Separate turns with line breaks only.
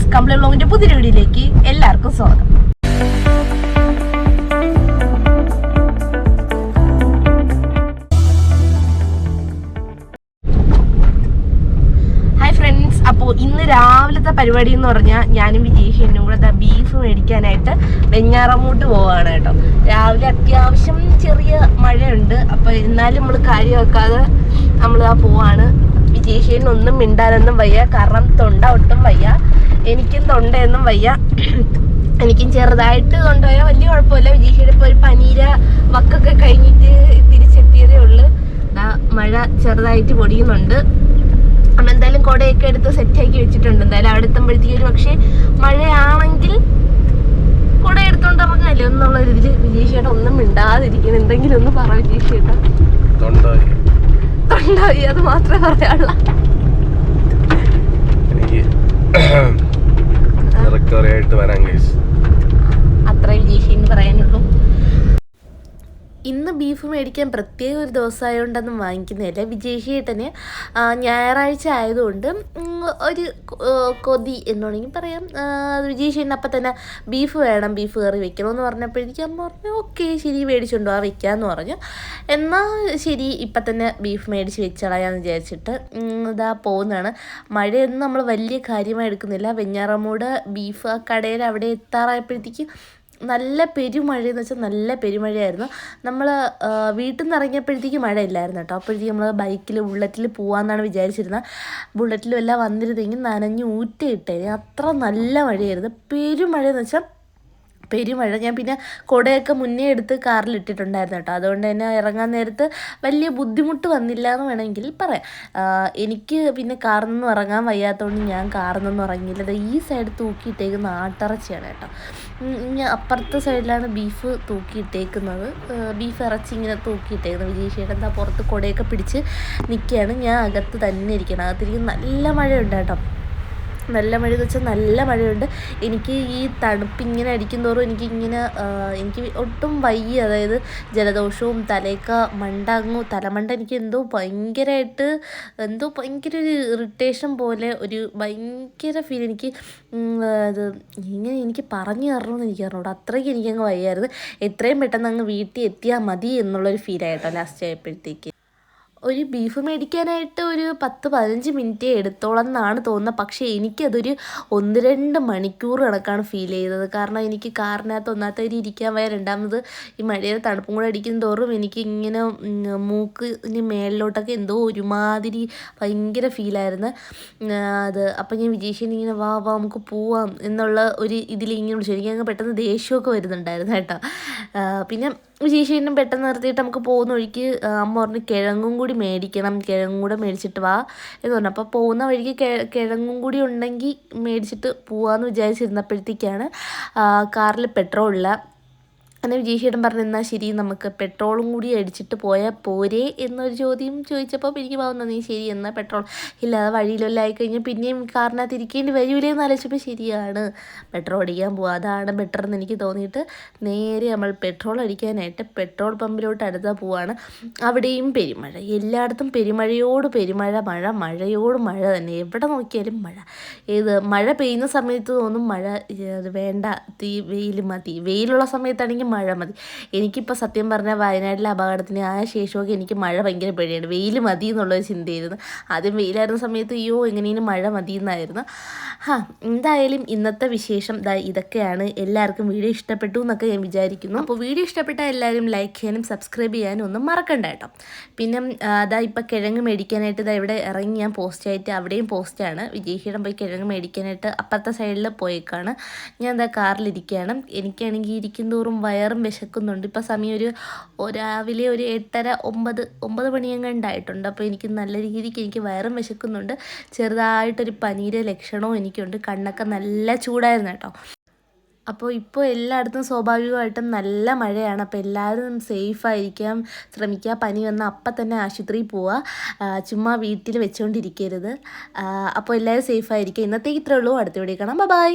Friends, complete വ്ലോഗിന്റെ പുതിയ വീഡിയോയിലേക്ക് എല്ലാവർക്കും സ്വാഗതം. ഹായ് ഫ്രണ്ട്സ്, അപ്പോൾ ഇന്ന് രാവിലത്തെ പരിപാടി എന്ന് പറഞ്ഞാൽ ഞാനും വിജേഷനും കൂടെ ബീഫ് മേടിക്കാനായിട്ട് വെഞ്ഞാറമൂട്ട് പോവാണ് കേട്ടോ. രാവിലെ അത്യാവശ്യം ചെറിയ മഴയുണ്ട്, അപ്പോൾ എന്നാലും നമ്മൾ കാര്യം വെക്കാതെ നമ്മൾ പോവാണ്. വിജേഷനൊന്നും മിണ്ടാനൊന്നും വയ്യ, കാരണം തൊണ്ട ഒട്ടും വയ്യ. എനിക്കും തൊണ്ടയൊന്നും വയ്യ. എനിക്കും ചെറുതായിട്ട് കൊണ്ടുപോയാൽ വലിയ കുഴപ്പമില്ല. വിജേഷയുടെ ഇപ്പോൾ ഒരു പനീര വക്കൊക്കെ കഴിഞ്ഞിട്ട് തിരിച്ചെത്തിയതേ ഉള്ളൂ. മഴ ചെറുതായിട്ട് പൊടിയുന്നുണ്ട്. നമ്മൾ എന്തായാലും കുടയൊക്കെ എടുത്ത് സെറ്റാക്കി വെച്ചിട്ടുണ്ട്. എന്തായാലും അവിടെ എത്തുമ്പോഴത്തേക്ക് ഒരു പക്ഷേ മഴയാണെങ്കിൽ കുട എടുത്തോണ്ട് ഇറങ്ങാമല്ലോ എന്നുള്ള രീതിയിൽ വിജേഷയുടെ ഒന്നും മിണ്ടാതിരിക്കണം. എന്തെങ്കിലും ഒന്ന് പറ വിജേഷേട്ടാ. തൊണ്ടായി, അത് മാത്രമേ പറയാനുള്ള. അത്ര വിജേഷിന്ന് പറയാനുള്ളൂ. ഇന്ന് ബീഫ് മേടിക്കാൻ പ്രത്യേക ഒരു ദിവസമായതുകൊണ്ടൊന്നും വാങ്ങിക്കുന്നില്ല. വിജേഷിയേട്ടന് ഞായറാഴ്ച ആയതുകൊണ്ട് ഒരു കൊതി എന്ന് വേണമെങ്കിൽ പറയാം. വിജേഷിന് അപ്പം തന്നെ ബീഫ് വേണം, ബീഫ് കറി വെക്കണമെന്ന് പറഞ്ഞപ്പോഴേക്കും അമ്മ പറഞ്ഞു ഓക്കെ ശരി മേടിച്ചുകൊണ്ടോ വെക്കാമെന്ന് പറഞ്ഞു. എന്നാൽ ശരി ഇപ്പം തന്നെ ബീഫ് മേടിച്ച് വെച്ചളയാന്ന് വിചാരിച്ചിട്ട് ഇതാ പോകുന്നതാണ്. മഴയൊന്നും നമ്മൾ വലിയ കാര്യമായി എടുക്കുന്നില്ല. വെഞ്ഞാറമൂട് ബീഫ് ആ കടയിൽ അവിടെ എത്താറായപ്പോഴത്തേക്ക് നല്ല പെരുമഴയെന്ന് വെച്ചാൽ നല്ല പെരുമഴയായിരുന്നു. നമ്മൾ വീട്ടിൽ നിന്ന് ഇറങ്ങിയപ്പോഴത്തേക്ക് മഴയില്ലായിരുന്നു കേട്ടോ. അപ്പോഴത്തേക്ക് നമ്മൾ ബൈക്കിൽ ബുള്ളറ്റിൽ പോകാമെന്നാണ് വിചാരിച്ചിരുന്നത്. ബുള്ളറ്റിലും എല്ലാം വന്നിരുന്നെങ്കിൽ നനഞ്ഞ് ഊറ്റിയിട്ടേനെ, അത്ര നല്ല മഴയായിരുന്നു. പെരുമഴയെന്ന് വെച്ചാൽ പെരുമഴ. ഞാൻ പിന്നെ കുടയൊക്കെ മുന്നേ എടുത്ത് കാറിലിട്ടിട്ടുണ്ടായിരുന്നു കേട്ടോ. അതുകൊണ്ട് തന്നെ ഇറങ്ങാൻ നേരത്ത് വലിയ ബുദ്ധിമുട്ട് വന്നില്ല എന്ന് വേണമെങ്കിൽ പറയാം. എനിക്ക് പിന്നെ കാറിൽ നിന്നും ഇറങ്ങാൻ വയ്യാത്തതുകൊണ്ട് ഞാൻ കാറിൽ നിന്നും ഇറങ്ങിയില്ല. ഈ സൈഡ് തൂക്കിയിട്ടേക്കുന്ന ആട്ടിറച്ചിയാണ് കേട്ടോ. ഞാൻ അപ്പുറത്തെ സൈഡിലാണ് ബീഫ് തൂക്കിയിട്ടേക്കുന്നത്. ബീഫ് ഇറച്ചി ഇങ്ങനെ തൂക്കിയിട്ടേക്കുന്നത്. വിജേഷിയുടെ എന്താ പുറത്ത് കുടയൊക്കെ പിടിച്ച് നിൽക്കുകയാണ്. ഞാൻ അകത്ത് തന്നെ ഇരിക്കണം. അകത്തിരിക്കും നല്ല മഴയുണ്ട് കേട്ടോ. നല്ല മഴ എന്ന് വെച്ചാൽ നല്ല മഴയുണ്ട്. എനിക്ക് ഈ തണുപ്പിങ്ങനെ അടിക്കും തോറും എനിക്ക് ഒട്ടും വയ്യ. അതായത് ജലദോഷവും തലയൊക്കെ തലമണ്ട എനിക്ക് ഭയങ്കര ഒരു ഇറിറ്റേഷൻ പോലെ ഒരു ഭയങ്കര ഫീൽ. എനിക്ക് പറഞ്ഞു തരണമെന്ന് എനിക്ക് അറിഞ്ഞൂടാ. അത്രയ്ക്ക് എനിക്കങ്ങ് വയ്യായിരുന്നു. എത്രയും പെട്ടെന്ന് അങ്ങ് വീട്ടിൽ എത്തിയാൽ മതി എന്നുള്ളൊരു ഫീലായിട്ടോ ലാസ്റ്റ് ആയപ്പോഴത്തേക്ക്. ഒരു ബീഫ് മേടിക്കാനായിട്ട് ഒരു 10-15 മിനിറ്റ് എടുത്തോളം എന്നാണ് തോന്നുന്നത്. പക്ഷേ എനിക്കതൊരു 1-2 മണിക്കൂർ കണക്കാണ് ഫീൽ ചെയ്തത്. കാരണം എനിക്ക് കാറിനകത്ത് ഒന്നാമത്തെ ഇരിക്കാൻ വയ്യ, രണ്ടാമത് ഈ മഴയുടെ തണുപ്പും കൂടെ അടിക്കും തോറും എനിക്ക് ഇങ്ങനെ മൂക്കിന് മേളിലോട്ടൊക്കെ എന്തോ ഒരുമാതിരി ഭയങ്കര ഫീലായിരുന്നു അത്. അപ്പം ഞാൻ വിജേഷിന് ഇങ്ങനെ വാ നമുക്ക് പോവാം എന്നുള്ള ഒരു ഇതിലിങ്ങനെ വിളിച്ചു. എനിക്കങ്ങ് പെട്ടെന്ന് ദേഷ്യമൊക്കെ വരുന്നുണ്ടായിരുന്നു കേട്ടോ. പിന്നെ വിജേഷിനും പെട്ടെന്ന് നിർത്തിയിട്ട് നമുക്ക് പോകുന്ന വഴിക്ക് അമ്മ പറഞ്ഞ് കിഴങ്ങും കൂടി മേടിക്കണം, കിഴങ്ങും കൂടെ മേടിച്ചിട്ട് വാ എന്ന് പറഞ്ഞു. അപ്പോൾ പോകുന്ന വഴിക്ക് കിഴങ്ങും കൂടി ഉണ്ടെങ്കിൽ മേടിച്ചിട്ട് പോവാമെന്ന് വിചാരിച്ചിരുന്നപ്പോഴത്തേക്കാണ് കാറിൽ പെട്രോളില്ല. അങ്ങനെ വിജേഷിയേട്ടൻ പറഞ്ഞു എന്നാൽ ശരി നമുക്ക് പെട്രോളും കൂടി അടിച്ചിട്ട് പോയാൽ പോരേ എന്നൊരു ചോദ്യം ചോദിച്ചപ്പോൾ എനിക്ക് പോകുന്നു നീ ശരി എന്നാൽ പെട്രോൾ ഇല്ലാതെ വഴിയിലെല്ലാം ആയിക്കഴിഞ്ഞാൽ പിന്നെയും കാറിനകത്ത് ഇരിക്കേണ്ടി വരൂലേ എന്ന് ആലോചിച്ചപ്പോൾ ശരിയാണ് പെട്രോൾ അടിക്കാൻ പോവുക, അതാണ് ബെറ്റർ എന്ന് എനിക്ക് തോന്നിയിട്ട് നേരെ നമ്മൾ പെട്രോൾ അടിക്കാനായിട്ട് പെട്രോൾ പമ്പിലോട്ട് അടുത്താൽ പോവാണ്. അവിടെയും പെരുമഴ, എല്ലായിടത്തും പെരുമഴയോട് പെരുമഴ, മഴയോട് മഴ തന്നെ. എവിടെ നോക്കിയാലും മഴ. മഴ പെയ്യുന്ന സമയത്ത് തോന്നും മഴ വേണ്ട, വെയിൽ മതി. വെയിലുള്ള സമയത്താണെങ്കിൽ മഴ മതി. എനിക്കിപ്പോൾ സത്യം പറഞ്ഞാൽ വയനാട്ടിലെ അപകടത്തിന് ആ ശേഷമൊക്കെ എനിക്ക് മഴ ഭയങ്കര പേടിയാണ്. വെയിൽ മതി എന്നുള്ളൊരു ചിന്തയായിരുന്നു. ആദ്യം വെയിലായിരുന്ന സമയത്ത് എങ്ങനെയും മഴ മതി എന്നായിരുന്നു. എന്തായാലും ഇന്നത്തെ വിശേഷം ഇതൊക്കെയാണ്. എല്ലാവർക്കും വീഡിയോ ഇഷ്ടപ്പെട്ടു എന്നൊക്കെ ഞാൻ വിചാരിക്കുന്നു. അപ്പോൾ വീഡിയോ ഇഷ്ടപ്പെട്ടാൽ എല്ലാവരും ലൈക്ക് ചെയ്യാനും സബ്സ്ക്രൈബ് ചെയ്യാനും ഒന്നും മറക്കണ്ട കേട്ടോ. പിന്നെ ഇപ്പോൾ കിഴങ്ങ് മേടിക്കാനായിട്ട് ഇവിടെ ഇറങ്ങി ഞാൻ പോസ്റ്റായിട്ട് അവിടെയും പോസ്റ്റാണ്. വിജേഷിയുടെ പോയി കിഴങ്ങ് മേടിക്കാനായിട്ട് അപ്പുറത്തെ സൈഡിൽ പോയേക്കാണ്. ഞാൻ കാറിലിരിക്കുകയാണ്. എനിക്കാണെങ്കിൽ ഇരിക്കും തോറും വയറും വിശക്കുന്നുണ്ട്. ഇപ്പോൾ സമയം രാവിലെ ഒരു 8:30-9 മണിയെങ്ങാണ്ടായിട്ടുണ്ട്. അപ്പോൾ എനിക്ക് നല്ല രീതിക്ക് എനിക്ക് വയറും വിശക്കുന്നുണ്ട്. ചെറുതായിട്ടൊരു പനിയുടെ ലക്ഷണവും എനിക്കുണ്ട്. കണ്ണൊക്കെ നല്ല ചൂടായിരുന്നു കേട്ടോ. അപ്പോൾ ഇപ്പോൾ എല്ലായിടത്തും സ്വാഭാവികമായിട്ടും നല്ല മഴയാണ്. അപ്പോൾ എല്ലാവരും സേഫായിരിക്കാൻ ശ്രമിക്കുക. പനി വന്നാൽ അപ്പം തന്നെ ആശുപത്രിയിൽ പോവുക, ചുമ്മാ വീട്ടിൽ വെച്ചുകൊണ്ടിരിക്കരുത്. അപ്പോൾ എല്ലാവരും സേഫായിരിക്കുക. ഇന്നത്തേക്ക് ഇത്രയേ ഉള്ളൂ. അടുത്ത വീഡിയോ കാണാം. ബൈ.